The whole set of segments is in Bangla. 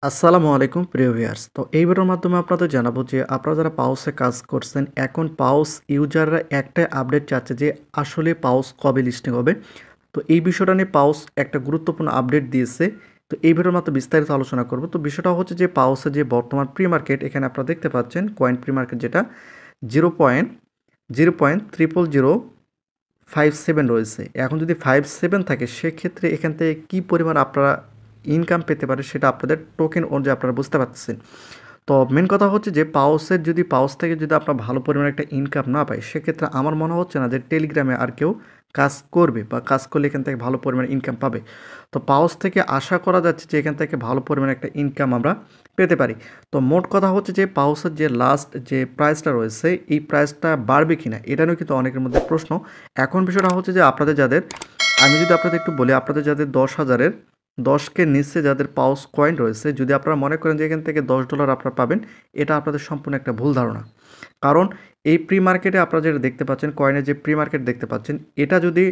আসসালামু আলাইকুম প্রিয় ভিউয়ার্স। তো এই ভিডিওর মাধ্যমে আপনাদের জানাবো যে আপনারা যারা পাউসে কাজ করছেন, এখন পাউস ইউজাররা একটাই আপডেট চাচ্ছে যে আসলে পাউস কবে লিস্টিং হবে। তো এই বিষয়টা নিয়ে পাউস একটা গুরুত্বপূর্ণ আপডেট দিয়েছে। তো এই ভিডিওর মাধ্যমে বিস্তারিত আলোচনা করব। তো বিষয়টা হচ্ছে যে পাউসের যে বর্তমান প্রি মার্কেট, এখানে আপনারা দেখতে পাচ্ছেন কয়েন প্রি মার্কেট যেটা 0.00057 রয়েছে। এখন যদি 57 থাকে সেক্ষেত্রে এখান থেকে কী পরিমাণ আপনারা ইনকাম পেতে পারে সেটা আপনাদের টোকেন অনুযায়ী আপনারা বুঝতে পারতেছেন। তো মেন কথা হচ্ছে যে পাউস থেকে যদি আপনার ভালো পরিমাণে একটা ইনকাম না পায়, সেক্ষেত্রে আমার মনে হচ্ছে না যে টেলিগ্রামে আর কেউ কাজ করবে বা কাজ করলে এখান থেকে ভালো পরিমাণে ইনকাম পাবে। তো পাউস থেকে আশা করা যাচ্ছে যে এখান থেকে ভালো পরিমাণে একটা ইনকাম আমরা পেতে পারি। তো মোট কথা হচ্ছে যে পাউসের যে লাস্ট যে প্রাইসটা রয়েছে, এই প্রাইসটা বাড়বে কিনা এটা নিয়েও কিন্তু অনেকের মধ্যে প্রশ্ন। এখন বিষয়টা হচ্ছে যে আপনাদের যাদের, আমি যদি আপনাদের একটু বলি, আপনাদের যাদের 10,000-এর 10K নিচে যাদের পাউস কয়েন রয়েছে, যদি আপনারা মনে করেন যে এখান থেকে $10 আপনারা পাবেন, এটা আপনাদের সম্পূর্ণ একটা ভুল ধারণা। কারণ এই প্রি মার্কেটে আপনারা যেটা দেখতে পাচ্ছেন, কয়েনের যে প্রি মার্কেট দেখতে পাচ্ছেন, এটা যদি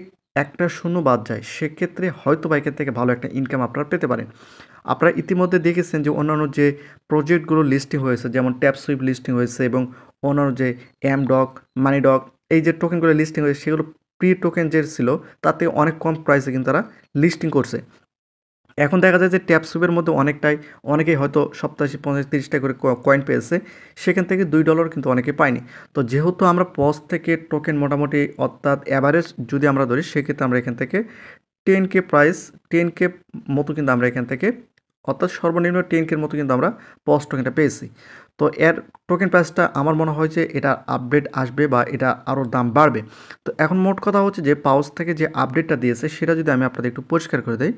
একটা শূন্য বাদ যায় সেক্ষেত্রে হয়তো বা এখান থেকে ভালো একটা ইনকাম আপনারা পেতে পারেন। আপনারা ইতিমধ্যে দেখেছেন যে অন্যান্য যে প্রজেক্টগুলো লিস্টিং হয়েছে, যেমন ট্যাপসুইপ লিস্টিং হয়েছে এবং অন্যান্য যে এমডক, মানিডক, এই যে টোকেনগুলো লিস্টিং হয়েছে সেগুলো প্রি টোকেন যে ছিল তাতে অনেক কম প্রাইসে কিন্তু তারা লিস্টিং করছে। এখন দেখা যায় যে ট্যাপসুপের মধ্যে অনেকেই হয়তো সপ্তাহে 50-30 টাকা করে কয়েন পেয়েছে, সেখান থেকে $2 কিন্তু অনেকে পায়নি। তো যেহেতু আমরা পজ থেকে টোকেন মোটামুটি অর্থাৎ অ্যাভারেজ যদি আমরা ধরি, সেক্ষেত্রে আমরা এখান থেকে 10K মতো কিন্তু আমরা এখান থেকে, অর্থাৎ সর্বনিম্ন 10K মতো কিন্তু আমরা পজ টোকেনটা পেয়েছি। তো এর টোকেন প্রাইসটা আমার মনে হয় যে এটা আপডেট আসবে বা এটা আরও দাম বাড়বে। তো এখন মোট কথা হচ্ছে যে পাউস থেকে যে আপডেটটা দিয়েছে সেটা যদি আমি আপনাদের একটু পরিষ্কার করে দিই।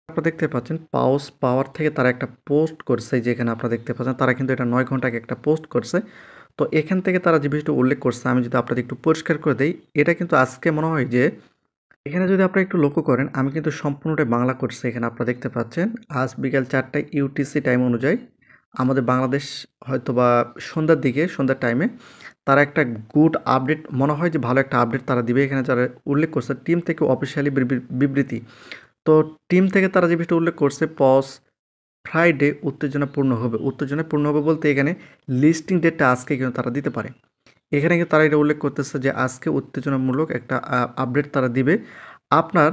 আপনারা দেখতে পাচ্ছেন পাউস পাওয়ার থেকে তারা একটা পোস্ট করছে, যেখানে আপনারা দেখতে পাচ্ছেন তারা কিন্তু এটা 9 ঘন্টা আগে একটা পোস্ট করছে। তো এখান থেকে তারা যে বিষয়টা উল্লেখ করছে আমি যদি আপনাদের একটু পরিষ্কার করে দেই, এটা কিন্তু আজকে মনে হয় যে এখানে যদি আপনারা একটু লক্ষ্য করেন, আমি কিন্তু সম্পূর্ণটাই বাংলা করছি। এখানে আপনারা দেখতে পাচ্ছেন আজ বিকাল 4টায় ইউটিসি টাইম অনুযায়ী আমাদের বাংলাদেশ হয়তো বা সন্ধ্যার টাইমে তারা একটা গুড আপডেট, মনে হয় যে ভালো একটা আপডেট তারা দিবে। এখানে যারা উল্লেখ করছে টিম থেকে অফিসিয়ালি বিবৃতি, তো টিম থেকে তারা যে বিষয়টা উল্লেখ করছে, ফ্রাইডে উত্তেজনাপূর্ণ হবে বলতে এখানে লিস্টিং ডেটটা আজকে কিন্তু তারা দিতে পারে। এখানে কিন্তু তারা এটা উল্লেখ করতেছে যে আজকে উত্তেজনামূলক একটা আপডেট তারা দিবে। আপনার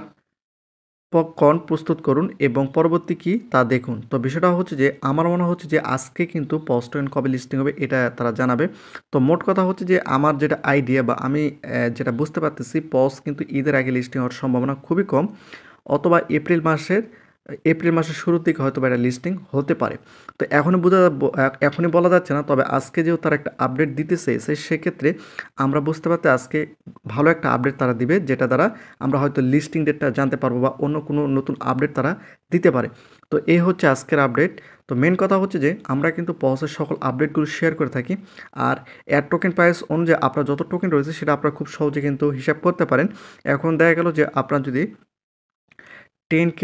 পপকর্ন প্রস্তুত করুন এবং পরবর্তী কি তা দেখুন। তো বিষয়টা হচ্ছে যে আমার মনে হচ্ছে যে আজকে কিন্তু পস্টকয়েন কবে লিস্টিং হবে এটা তারা জানাবে। তো মোট কথা হচ্ছে যে আমার যেটা আইডিয়া বা আমি যেটা বুঝতে পারতেছি, কিন্তু ঈদের আগে লিস্টিং হওয়ার সম্ভাবনা খুবই কম, অথবা এপ্রিল মাসের শুরুর দিকে হয়তো বা এটা লিস্টিং হতে পারে। তো এখনই বলা যাচ্ছে না, তবে আজকে যেহেতু তারা একটা আপডেট দিতে চেয়েছে, সেক্ষেত্রে আমরা বুঝতে পারতে আজকে ভালো একটা আপডেট তারা দিবে, যেটা দ্বারা আমরা হয়তো লিস্টিং ডেটটা জানতে পারবো বা অন্য কোনো নতুন আপডেট তারা দিতে পারে। তো এই হচ্ছে আজকের আপডেট। তো মেন কথা হচ্ছে যে আমরা কিন্তু পসের সকল আপডেটগুলো শেয়ার করে থাকি। আর এর টোকেন প্রাইস অনুযায়ী আপনার যত টোকেন রয়েছে সেটা আপনারা খুব সহজে কিন্তু হিসাব করতে পারেন। এখন দেখা গেল যে আপনার যদি 10K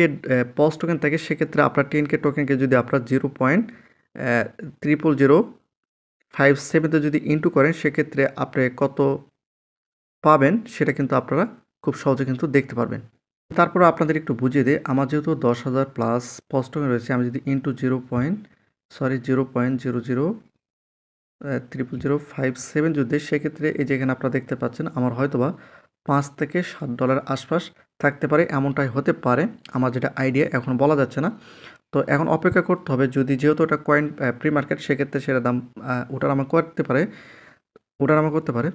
পজ টোকেন থাকে, সেক্ষেত্রে আপনার 10K টোকেনকে যদি আপনার 0.00057 যদি ইন্টু করেন, সেক্ষেত্রে আপনি কত পাবেন সেটা কিন্তু আপনারা খুব সহজে কিন্তু দেখতে পারবেন। তারপরে আপনাদের একটু বুঝিয়ে দিই, আমার যেহেতু 10,000 প্লাস পজ টোকেন রয়েছে, আমি যদি ইন্টু 0.00057 যদি দিই, সেক্ষেত্রে এই যে এখানে আপনারা দেখতে পাচ্ছেন আমার হয়তোবা $5 থেকে $7 আশপাশ থাকতে পারে, এমনটাই হতে পারে। আমার যেটা আইডিয়া এখন বলা যাচ্ছে না। তো এখন অপেক্ষা করতে হবে, যেহেতু এটা কয়েন প্রি মার্কেট, সেক্ষেত্রে সেটা দাম ওঠানামা করতে পারে।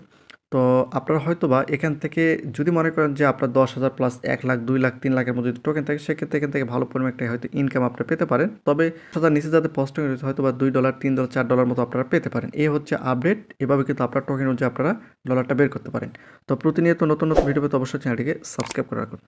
তো আপনারা হয়তোবা এখান থেকে যদি মনে করেন যে আপনার 10,000 প্লাস 1 লাখ, 2 লাখ, 3 লাখের মধ্যে যদি টোকেন থাকে, সেক্ষেত্রে এখান থেকে ভালো পরিমাণ একটা হয়তো ইনকাম আপনারা পেতে পারেন। তবে 10,000 নিচে যাদের পোস্টিং রয়েছে হয়তো বা $2, $3, $4 মতো আপনারা পেতে পারেন। এই হচ্ছে আপডেট। এভাবে কিন্তু আপনার টোকেন অনুযায়ী আপনারা ডলারটা বের করতে পারেন। তো প্রতিনিয়ত নতুন ভিডিও পেতে অবশ্যই চ্যানেলটিকে সাবস্ক্রাইব করে রাখুন।